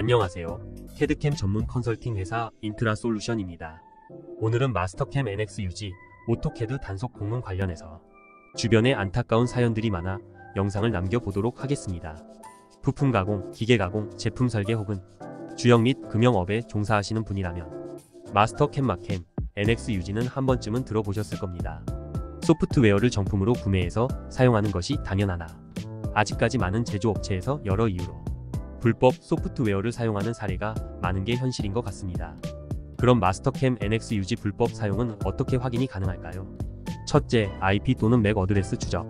안녕하세요. 캐드캠 전문 컨설팅 회사 인트라솔루션입니다. 오늘은 마스터캠 NX 유지 오토캐드 단속 공문 관련해서 주변에 안타까운 사연들이 많아 영상을 남겨보도록 하겠습니다. 부품 가공, 기계 가공, 제품 설계 혹은 주영 및 금형업에 종사하시는 분이라면 마스터캠 마캠 NX 유지는 한 번쯤은 들어보셨을 겁니다. 소프트웨어를 정품으로 구매해서 사용하는 것이 당연하나 아직까지 많은 제조업체에서 여러 이유로 불법 소프트웨어를 사용하는 사례가 많은 게 현실인 것 같습니다. 그럼 마스터캠 NX 유지 불법 사용은 어떻게 확인이 가능할까요? 첫째, IP 또는 맥 어드레스 추적.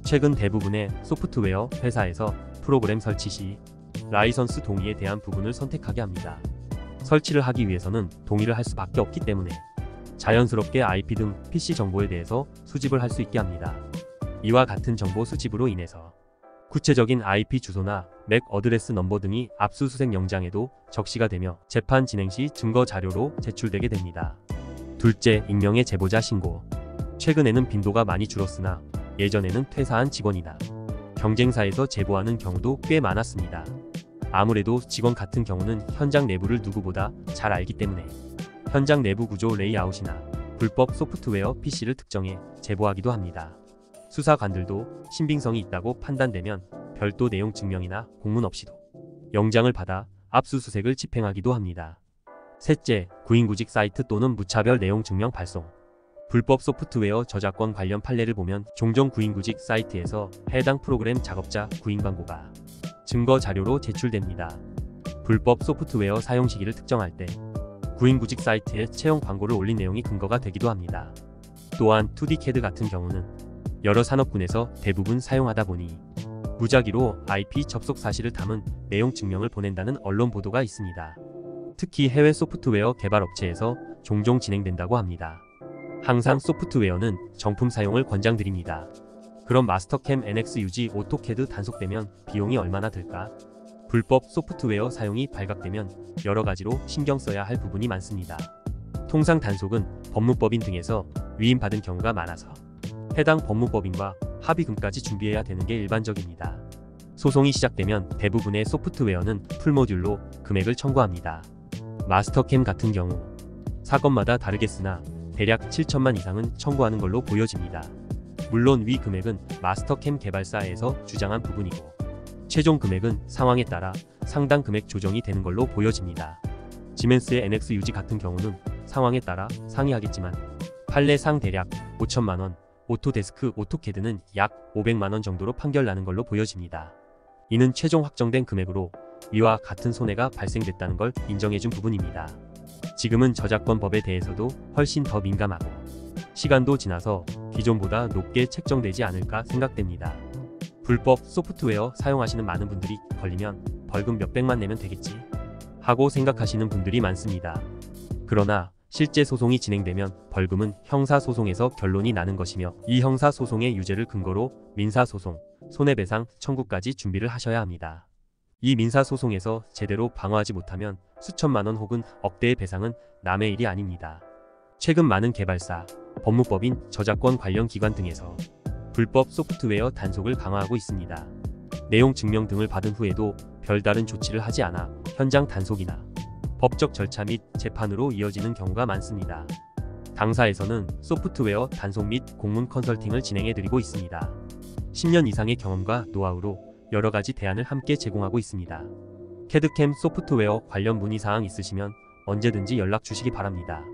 최근 대부분의 소프트웨어 회사에서 프로그램 설치 시 라이선스 동의에 대한 부분을 선택하게 합니다. 설치를 하기 위해서는 동의를 할 수밖에 없기 때문에 자연스럽게 IP 등 PC 정보에 대해서 수집을 할 수 있게 합니다. 이와 같은 정보 수집으로 인해서 구체적인 IP 주소나 맥 어드레스 넘버 등이 압수수색 영장에도 적시가 되며 재판 진행 시 증거 자료로 제출되게 됩니다. 둘째, 익명의 제보자 신고. 최근에는 빈도가 많이 줄었으나 예전에는 퇴사한 직원이나 경쟁사에서 제보하는 경우도 꽤 많았습니다. 아무래도 직원 같은 경우는 현장 내부를 누구보다 잘 알기 때문에 현장 내부 구조 레이아웃이나 불법 소프트웨어 PC를 특정해 제보하기도 합니다. 수사관들도 신빙성이 있다고 판단되면 별도 내용 증명이나 공문 없이도 영장을 받아 압수수색을 집행하기도 합니다. 셋째, 구인구직 사이트 또는 무차별 내용 증명 발송. 불법 소프트웨어 저작권 관련 판례를 보면 종종 구인구직 사이트에서 해당 프로그램 작업자 구인 광고가 증거 자료로 제출됩니다. 불법 소프트웨어 사용 시기를 특정할 때 구인구직 사이트에 채용 광고를 올린 내용이 근거가 되기도 합니다. 또한 2D CAD 같은 경우는 여러 산업군에서 대부분 사용하다 보니 무작위로 IP 접속 사실을 담은 내용 증명을 보낸다는 언론 보도가 있습니다. 특히 해외 소프트웨어 개발 업체에서 종종 진행된다고 합니다. 항상 소프트웨어는 정품 사용을 권장드립니다. 그럼 마스터캠 NX 유지 오토캐드 단속되면 비용이 얼마나 들까? 불법 소프트웨어 사용이 발각되면 여러 가지로 신경 써야 할 부분이 많습니다. 통상 단속은 법무법인 등에서 위임받은 경우가 많아서 해당 법무법인과 합의금까지 준비해야 되는 게 일반적입니다. 소송이 시작되면 대부분의 소프트웨어는 풀모듈로 금액을 청구합니다. 마스터캠 같은 경우 사건마다 다르겠으나 대략 7천만 이상은 청구하는 걸로 보여집니다. 물론 위 금액은 마스터캠 개발사에서 주장한 부분이고 최종 금액은 상황에 따라 상당 금액 조정이 되는 걸로 보여집니다. 지멘스의 NX 유지 같은 경우는 상황에 따라 상이하겠지만 판례상 대략 5천만원, 오토데스크 오토캐드는 약 500만원 정도로 판결나는 걸로 보여집니다. 이는 최종 확정된 금액으로 위와 같은 손해가 발생됐다는 걸 인정해준 부분입니다. 지금은 저작권법에 대해서도 훨씬 더 민감하고 시간도 지나서 기존보다 높게 책정되지 않을까 생각됩니다. 불법 소프트웨어 사용하시는 많은 분들이 걸리면 벌금 몇백만 내면 되겠지 하고 생각하시는 분들이 많습니다. 그러나 실제 소송이 진행되면 벌금은 형사소송에서 결론이 나는 것이며 이 형사소송의 유죄를 근거로 민사소송, 손해배상 청구까지 준비를 하셔야 합니다. 이 민사소송에서 제대로 방어하지 못하면 수천만원 혹은 억대의 배상은 남의 일이 아닙니다. 최근 많은 개발사, 법무법인, 저작권 관련 기관 등에서 불법 소프트웨어 단속을 강화하고 있습니다. 내용 증명 등을 받은 후에도 별다른 조치를 하지 않아 현장 단속이나 법적 절차 및 재판으로 이어지는 경우가 많습니다. 당사에서는 소프트웨어 단속 및 공문 컨설팅을 진행해드리고 있습니다. 10년 이상의 경험과 노하우로 여러 가지 대안을 함께 제공하고 있습니다. 캐드캠 소프트웨어 관련 문의사항 있으시면 언제든지 연락 주시기 바랍니다.